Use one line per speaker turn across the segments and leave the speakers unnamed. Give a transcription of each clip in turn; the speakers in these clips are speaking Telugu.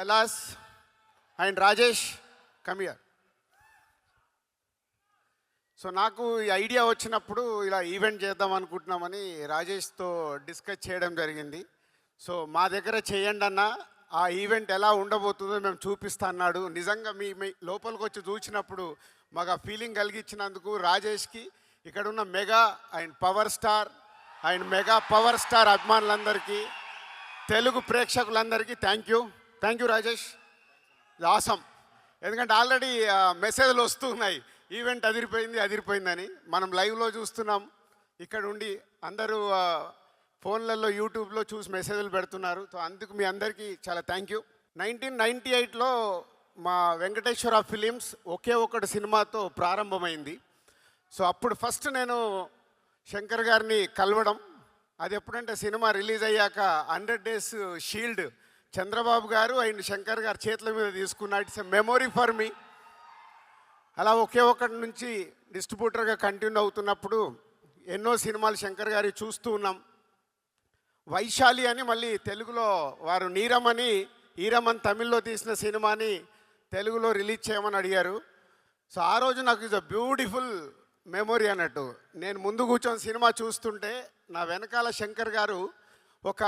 Kailash and Rajesh come here. So నాకు ఈ ఐడియా వచ్చినప్పుడు ఇలా ఈవెంట్ చేద్దాం అనుకుంటున్నామని రాజేష్తో డిస్కస్ చేయడం జరిగింది. సో మా దగ్గర చేయండి అన్న, ఆ ఈవెంట్ ఎలా ఉండబోతుందో మేము చూపిస్తా అన్నాడు. నిజంగా మీ లోపలికి వచ్చి చూసినప్పుడు మాకు ఆ ఫీలింగ్ కలిగించినందుకు రాజేష్కి, ఇక్కడ ఉన్న మెగా అండ్ పవర్ స్టార్ అభిమానులందరికీ, తెలుగు ప్రేక్షకులందరికీ థ్యాంక్ యూ రాజేష్. ఆసం. ఎందుకంటే ఆల్రెడీ మెసేజ్లు వస్తున్నాయి, ఈవెంట్ అదిరిపోయిందని. మనం లైవ్లో చూస్తున్నాం, ఇక్కడ ఉండి అందరూ ఫోన్లలో యూట్యూబ్లో చూసి మెసేజ్లు పెడుతున్నారు. సో అందుకు మీ అందరికీ చాలా థ్యాంక్ యూ. 1998లో మా వెంకటేశ్వర ఫిలిమ్స్ ఒకే ఒకటి సినిమాతో ప్రారంభమైంది. సో అప్పుడు ఫస్ట్ నేను శంకర్ గారిని కలవడం, అది ఎప్పుడంటే సినిమా రిలీజ్ అయ్యాక 100 days షీల్డ్ చంద్రబాబు గారు అండ్ శంకర్ గారు చేతుల మీద తీసుకున్న it's a memory for me. అలా ఒకే ఒకటి నుంచి డిస్ట్రిబ్యూటర్గా కంటిన్యూ అవుతున్నప్పుడు ఎన్నో సినిమాలు శంకర్ గారి చూస్తూ ఉన్నాం. వైశాలి అని మళ్ళీ తెలుగులో వారు ఈరమని తమిళ్లో తీసిన సినిమాని తెలుగులో రిలీజ్ చేయమని అడిగారు. సో ఆ రోజు నాకు ఇస్ అ బ్యూటిఫుల్ మెమొరీ అన్నట్టు. నేను ముందు కూర్చొని సినిమా చూస్తుంటే నా వెనకాల శంకర్ గారు ఒక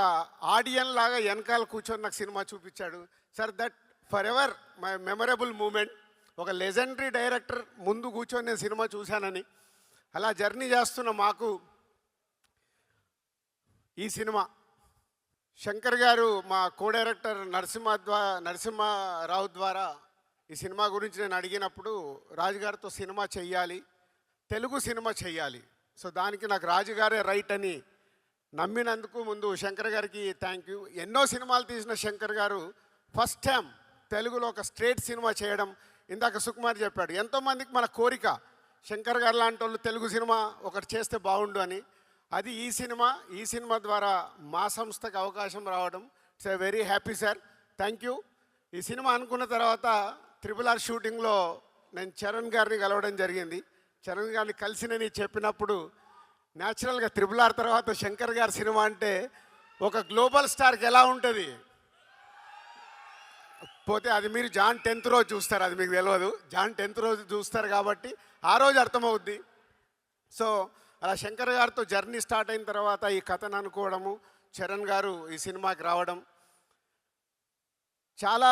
ఆడియన్ లాగా వెనకాల కూర్చొని నాకు సినిమా చూపించాడు. Sir that forever my memorable moment. ఒక లెజెండరీ డైరెక్టర్ ముందు కూర్చొని నేను సినిమా చూశానని. అలా జర్నీ చేస్తున్న మాకు ఈ సినిమా శంకర్ గారు మా కో డైరెక్టర్ నరసింహారావు ద్వారా ఈ సినిమా గురించి నేను అడిగినప్పుడు రాజుగారితో సినిమా చెయ్యాలి, తెలుగు సినిమా చెయ్యాలి. సో దానికి నాకు రాజుగారే రైట్ అని నమ్మినందుకు ముందు శంకర్ గారికి థ్యాంక్ యూ. ఎన్నో సినిమాలు తీసిన శంకర్ గారు ఫస్ట్ టైం తెలుగులో ఒక స్ట్రేట్ సినిమా చేయడం. ఇందాక సుకుమార్ చెప్పాడు, ఎంతోమందికి మన కోరిక శంకర్ గారు లాంటి వాళ్ళు తెలుగు సినిమా ఒకటి చేస్తే బాగుండు అని. అది ఈ సినిమా ద్వారా మా సంస్థకు అవకాశం రావడం. It's a very happy sir, thank you. ఈ సినిమా అనుకున్న తర్వాత RRR షూటింగ్లో నేను చరణ్ గారిని కలవడం జరిగింది. చరణ్ గారిని కలిసినని చెప్పినప్పుడు న్యాచురల్గా RRR తర్వాత శంకర్ గారి సినిమా అంటే ఒక గ్లోబల్ స్టార్కి ఎలా ఉంటుంది పోతే అది మీరు జాన్ 10th రోజు చూస్తారు, అది మీకు తెలియదు. జాన్ 10th రోజు చూస్తారు కాబట్టి ఆ రోజు అర్థమవుద్ది. సో అలా శంకర్ గారితో జర్నీ స్టార్ట్ అయిన తర్వాత ఈ కథను అనుకోవడము, చరణ్ గారు ఈ సినిమాకి రావడం, చాలా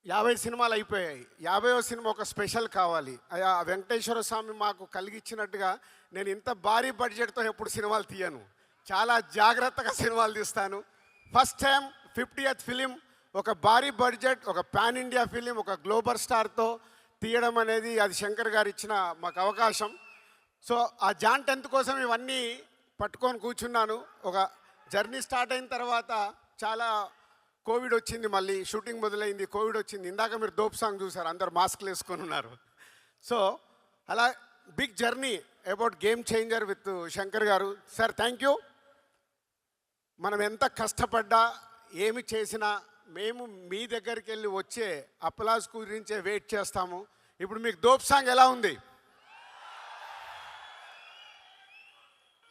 50 సినిమాలు అయిపోయాయి. 50వ సినిమా ఒక స్పెషల్ కావాలి. ఆ వెంకటేశ్వర స్వామి మాకు కలిగించినట్టుగా నేను ఇంత భారీ బడ్జెట్తో ఎప్పుడు సినిమాలు తీయను, చాలా జాగ్రత్తగా సినిమాలు తీస్తాను. ఫస్ట్ టైం 50th ఫిలిం, ఒక భారీ బడ్జెట్, ఒక పాన్ ఇండియా ఫిలిం, ఒక గ్లోబల్ స్టార్తో తీయడం అనేది అది శంకర్ గారు ఇచ్చిన మాకు అవకాశం. సో ఆ జాన్ 10th కోసం ఇవన్నీ పట్టుకొని కూర్చున్నాను. ఒక జర్నీ స్టార్ట్ అయిన తర్వాత చాలా కోవిడ్ వచ్చింది, మళ్ళీ షూటింగ్ మొదలైంది, కోవిడ్ వచ్చింది. ఇందాక మీరు దోప్ సాంగ్ చూసారు, అందరు మాస్క్లు వేసుకొని ఉన్నారు. సో అలా big journey about game changer with Shankar గారు. Sir thank you. మనం ఎంత కష్టపడ్డా ఏమి చేసినా మేము మీ దగ్గరికి వెళ్ళి వచ్చే అప్లాజ్ గురించే వెయిట్ చేస్తాము. ఇప్పుడు మీకు దోప్ సాంగ్ ఎలా ఉంది?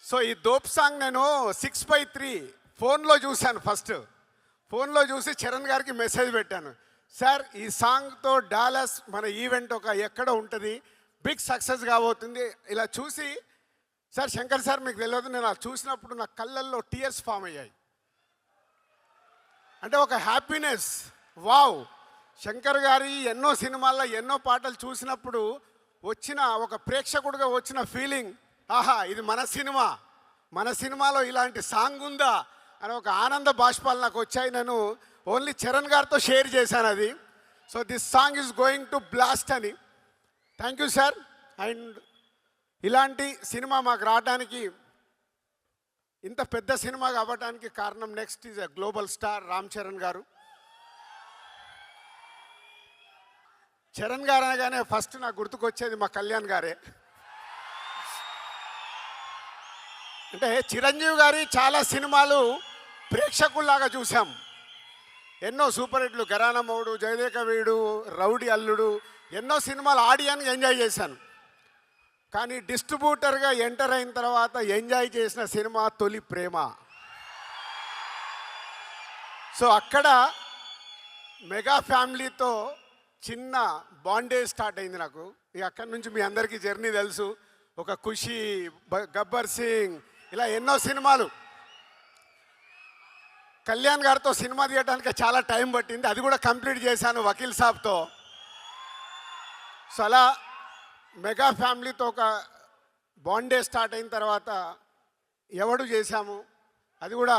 సో ఈ దోప్ సాంగ్ నేను 6/3 ఫోన్లో చూశాను. ఫస్ట్ ఫోన్లో చూసి చరణ్ గారికి మెసేజ్ పెట్టాను, సార్ ఈ సాంగ్తో డాలస్ మన ఈవెంట్ ఒక ఎక్కడ ఉంటుంది, బిగ్ సక్సెస్ కాబోతుంది. ఇలా చూసి సార్ శంకర్ సార్ మీకు తెలియదు, నేను అది చూసినప్పుడు నా కళ్ళల్లో టీయర్స్ ఫామ్ అయ్యాయి. అంటే ఒక హ్యాపీనెస్, వావ్. శంకర్ గారి ఎన్నో సినిమాల్లో ఎన్నో పాటలు చూసినప్పుడు వచ్చిన ఒక ప్రేక్షకుడిగా వచ్చిన ఫీలింగ్, ఆహా ఇది మన సినిమాలో ఇలాంటి సాంగ్ ఉందా అని ఒక ఆనంద బాష్పాలు నాకు వచ్చాయి. నేను ఓన్లీ చరణ్ గారితో షేర్ చేశాను అది. So this song is going to blast అని. Thank you sir. అండ్ ఇలాంటి సినిమా మాకు రావడానికి, ఇంత పెద్ద సినిమా అవ్వడానికి కారణం next is a global star Ram Charan గారు. చరణ్ గారు అనగానే ఫస్ట్ నాకు గుర్తుకొచ్చేది మా కళ్యాణ్ గారే. అంటే చిరంజీవి గారి చాలా సినిమాలు ప్రేక్షకుల్లాగా చూసాం. ఎన్నో సూపర్ హిట్లు, ఘరానా మొగుడు, జయదేక వీడు, రౌడీ అల్లుడు, ఎన్నో సినిమాలు ఆడియన్గా ఎంజాయ్ చేశాను. కానీ డిస్ట్రిబ్యూటర్గా ఎంటర్ అయిన తర్వాత ఎంజాయ్ చేసిన సినిమా తొలి ప్రేమ. సో అక్కడ మెగా ఫ్యామిలీతో చిన్న బాండేజ్ స్టార్ట్ అయింది నాకు. ఇక అక్కడి నుంచి మీ అందరికీ జర్నీ తెలుసు. ఒక ఖుషి, గబ్బర్ సింగ్, ఇలా ఎన్నో సినిమాలు. కళ్యాణ్ గారితో సినిమా తీయడానికి చాలా టైం పట్టింది, అది కూడా కంప్లీట్ చేశాను వకీల్ సాబ్తో. సో అలా మెగా ఫ్యామిలీతో ఒక బాండే స్టార్ట్ అయిన తర్వాత ఎవడు చేశాము, అది కూడా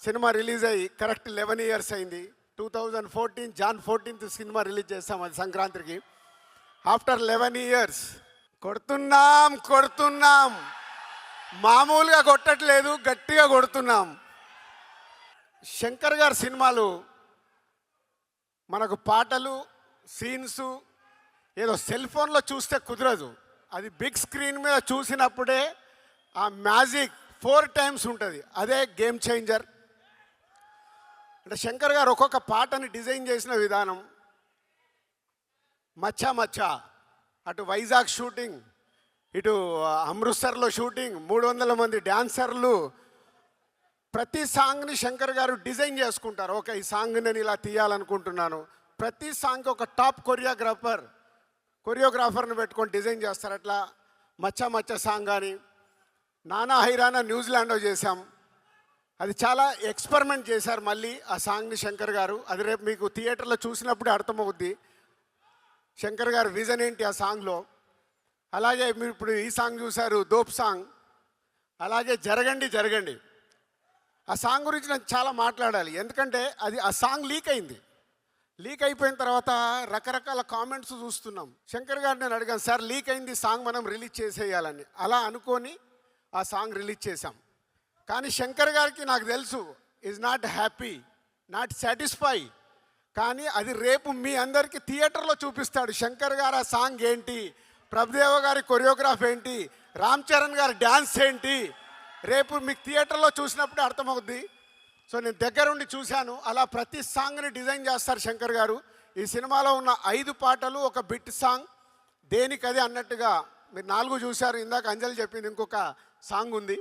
సినిమా రిలీజ్ అయ్యి కరెక్ట్ 11 ఇయర్స్ అయింది. 2014 జాన్ 14th సినిమా రిలీజ్ చేస్తాం, అది సంక్రాంతికి. ఆఫ్టర్ 11 ఇయర్స్ కొడుతున్నాం, మామూలుగా కొట్టట్లేదు, గట్టిగా కొడుతున్నాం. శంకర్ గారి సినిమాలు మనకు పాటలు, సీన్స్ ఏదో సెల్ ఫోన్లో చూస్తే కుదరదు. అది బిగ్ స్క్రీన్ మీద చూసినప్పుడే ఆ మ్యాజిక్ 4 times ఉంటుంది. అదే గేమ్ చేంజర్. అంటే శంకర్ గారు ఒక్కొక్క పాటని డిజైన్ చేసిన విధానం, మచ్చా అటు వైజాగ్ షూటింగ్, ఇటు అమృత్సర్లో షూటింగ్, 300 మంది డ్యాన్సర్లు, ప్రతి సాంగ్ని శంకర్ గారు డిజైన్ చేసుకుంటారు. ఓకే, ఈ సాంగ్ నేను ఇలా తీయాలనుకుంటున్నాను. ప్రతి సాంగ్ ఒక టాప్ కొరియోగ్రాఫర్ని పెట్టుకొని డిజైన్ చేస్తారు. అట్లా మచ్చా సాంగ్ కానీ, నానా హైరానా న్యూజిలాండ్లో చేశాం. అది చాలా ఎక్స్పెరిమెంట్ చేశారు మళ్ళీ ఆ సాంగ్ని శంకర్ గారు. అది రేపు మీకు థియేటర్లో చూసినప్పుడే అర్థమవుద్ది శంకర్ గారు విజన్ ఏంటి ఆ సాంగ్లో. అలాగే మీరు ఇప్పుడు ఈ సాంగ్ చూశారు, దోప్ సాంగ్. అలాగే జరగండి. ఆ సాంగ్ గురించి నేను చాలా మాట్లాడాలి, ఎందుకంటే అది ఆ సాంగ్ లీక్ అయింది. లీక్ అయిపోయిన తర్వాత రకరకాల కామెంట్స్ చూస్తున్నాం. శంకర్ గారు నేను అడిగాను, సార్ లీక్ అయింది సాంగ్, మనం రిలీజ్ చేసేయాలని. అలా అనుకొని ఆ సాంగ్ రిలీజ్ చేశాం. కానీ శంకర్ గారికి నాకు తెలుసు is not happy, not satisfy. కానీ అది రేపు మీ అందరికీ థియేటర్లో చూపిస్తాడు. శంకర్ గారు ఆ సాంగ్ ఏంటి, ప్రభుదేవ గారి కొరియోగ్రాఫ్ ఏంటి, రామ్ చరణ్ గారి డ్యాన్స్ ఏంటి, రేపు మీకు థియేటర్లో చూసినప్పుడే అర్థమవుద్ది. సో నేను దగ్గరుండి చూశాను. అలా ప్రతి సాంగ్ని డిజైన్ చేస్తారు శంకర్ గారు. ఈ సినిమాలో ఉన్న 5 పాటలు ఒక బిట్ సాంగ్, దేనికది అన్నట్టుగా. మీరు 4 చూశారు, ఇందాక అంజలి చెప్పింది ఇంకొక సాంగ్ ఉంది.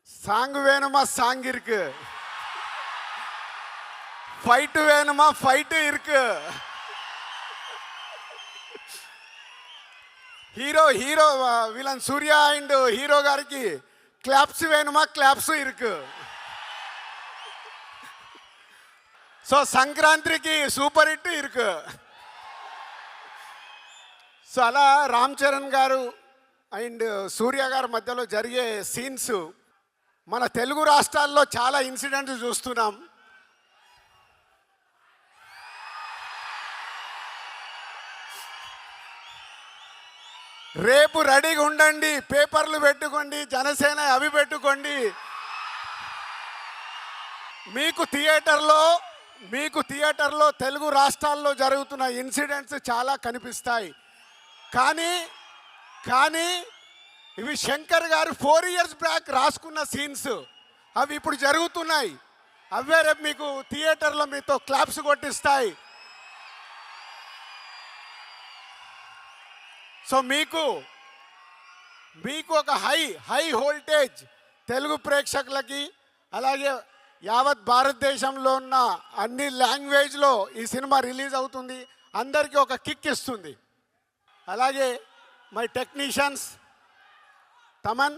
సాంగ్ వేணுమా సాంగ్ ఇరుకు, ఫైట్ వేணுమా ఫైట్ ఇరుకు, hero villain Surya and hero గారికి క్లాప్స్ వేணுమా క్లాప్స్ ఇరుకు. సో సంక్రాంతికి సూపర్ హిట్ ఇరుకు. సో అలా రామ్ చరణ్ గారు అండ్ సూర్య గారి మధ్యలో జరిగే సీన్స్ మన తెలుగు రాష్ట్రాల్లో చాలా ఇన్సిడెంట్స్ చూస్తున్నాం. రేపు రెడీగా ఉండండి, పేపర్లు పెట్టుకోండి, జనసేన అవి పెట్టుకోండి. మీకు థియేటర్లో తెలుగు రాష్ట్రాల్లో జరుగుతున్న ఇన్సిడెంట్స్ చాలా కనిపిస్తాయి. కానీ ఇవి శంకర్ గారు 4 years బ్యాక్ రాసుకున్న సీన్స్, అవి ఇప్పుడు జరుగుతున్నాయి. అవే రేపు మీకు థియేటర్లో మీతో క్లాప్స్ కొట్టిస్తాయి. సో మీకు ఒక హై వోల్టేజ్ తెలుగు ప్రేక్షకులకి, అలాగే యావత్ భారతదేశంలో ఉన్న అన్ని లాంగ్వేజ్లో ఈ సినిమా రిలీజ్ అవుతుంది. అందరికీ ఒక కిక్ ఇస్తుంది. అలాగే మై టెక్నీషియన్స్ తమన్,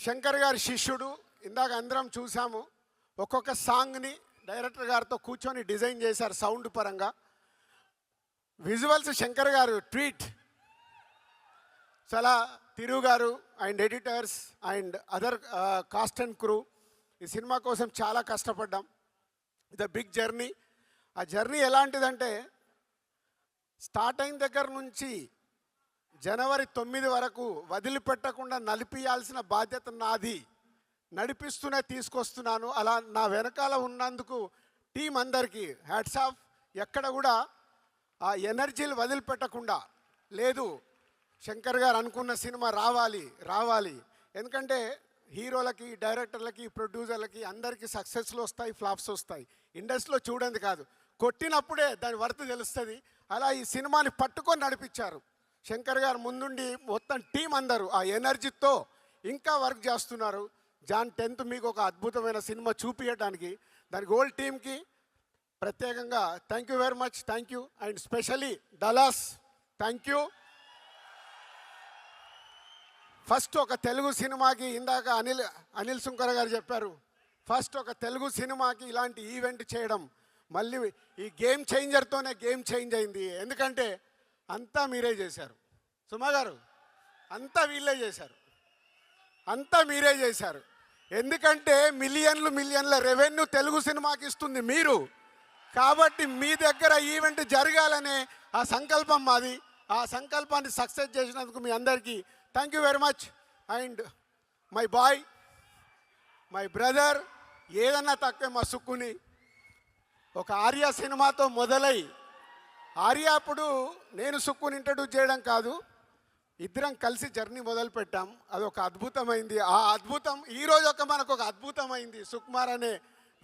శంకర్ గారి శిష్యుడు. ఇందాక అందరం చూసాము, ఒక్కొక్క సాంగ్ని డైరెక్టర్ గారితో కూర్చొని డిజైన్ చేశారు సౌండ్ పరంగా. విజువల్స్ శంకర్ గారు ట్వీట్. చాలా తిరు గారు and editors and other cost and crew ఈ సినిమా కోసం చాలా కష్టపడ్డాం. ఇది బిగ్ జర్నీ. ఆ జర్నీ ఎలాంటిదంటే, స్టార్ట్ అయిన దగ్గర నుంచి జనవరి 9 వరకు వదిలిపెట్టకుండా నడిపియాల్సిన బాధ్యత నాది. నడిపిస్తూనే తీసుకొస్తున్నాను. అలా నా వెనకాల ఉన్నందుకు టీం అందరికీ హ్యాట్స్ ఆఫ్. ఎక్కడ కూడా ఆ ఎనర్జీలు వదిలిపెట్టకుండా లేదు, శంకర్ గారు అనుకున్న సినిమా రావాలి. ఎందుకంటే హీరోలకి, డైరెక్టర్లకి, ప్రొడ్యూసర్లకి అందరికీ సక్సెస్లు వస్తాయి, ఫ్లాప్స్ వస్తాయి. ఇండస్ట్రీలో చూడండి కాదు, కొట్టినప్పుడే దాని వర్త్ తెలుస్తుంది. అలా ఈ సినిమాని పట్టుకొని నడిపించారు శంకర్ గారు. ముందుండి మొత్తం టీం అందరూ ఆ ఎనర్జీతో ఇంకా వర్క్ చేస్తున్నారు. జాన్ 10th మీకు ఒక అద్భుతమైన సినిమా చూపించడానికి. దానికి హోల్ టీంకి ప్రత్యేకంగా thank you very much, thank you. And specially Dallas, thank you. First ఒక తెలుగు సినిమాకి, ఇందాక అనిల్ సుంకర గారు చెప్పారు, ఫస్ట్ ఒక తెలుగు సినిమాకి ఇలాంటి ఈవెంట్ చేయడం, మళ్ళీ ఈ గేమ్ చేంజర్తోనే గేమ్ చేంజ్ అయింది. ఎందుకంటే అంతా మీరే చేశారు సుమా గారు, అంతా వీళ్ళే చేశారు, అంతా మీరే చేశారు. ఎందుకంటే మిలియన్ల రెవెన్యూ తెలుగు సినిమాకి ఇస్తుంది మీరు. కాబట్టి మీ దగ్గర ఈవెంట్ జరగాలనే ఆ సంకల్పం మాది. ఆ సంకల్పాన్ని సక్సెస్ చేసినందుకు మీ అందరికీ thank you very much. And my boy, my brother, ఏదన్నా తక్కువే మా సుక్కుని. ఒక ఆర్య సినిమాతో మొదలై, ఆర్య అప్పుడు నేను సుక్కుని ఇంట్రడ్యూస్ చేయడం కాదు, ఇద్దరం కలిసి జర్నీ మొదలుపెట్టాం. అది ఒక అద్భుతమైంది. ఆ అద్భుతం ఈరోజు మనకు ఒక అద్భుతమైంది సుకుమార్ అనే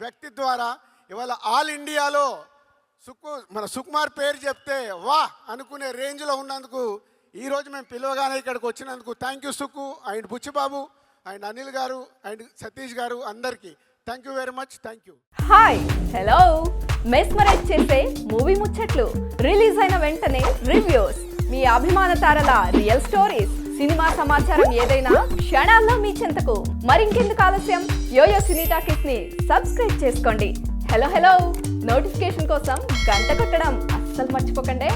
వ్యక్తి ద్వారా. ఇవాళ ఆల్ ఇండియాలో మన సుకుమార్ పేరు చెప్తే వా అనుకునే రేంజ్లో ఉన్నందుకు ఈరోజు మేము పిలవగానే ఇక్కడికి వచ్చినందుకు thank you Sukku and Buchibabu and Anil గారు అండ్ సతీష్ గారు, అందరికీ thank you very much, thank you.
Hi, hello. Mesmerise చేసే మూవీ ముచ్చట్లు, రిలీజ్ అయిన వెంటనే రివ్యూస్, మీ అభిమాన తారల రియల్ స్టోరీస్, సినిమా సమాచారం ఏదైనా క్షణాల్లో మీ చెంతకు. మరింకెందుకు ఆలస్యం, యోయో సినీ టాకీస్ ని సబ్స్క్రైబ్ చేసుకోండి. హలో హలో నోటిఫికేషన్ కోసం గంట కొట్టడం అస్సలు మర్చిపోకండి.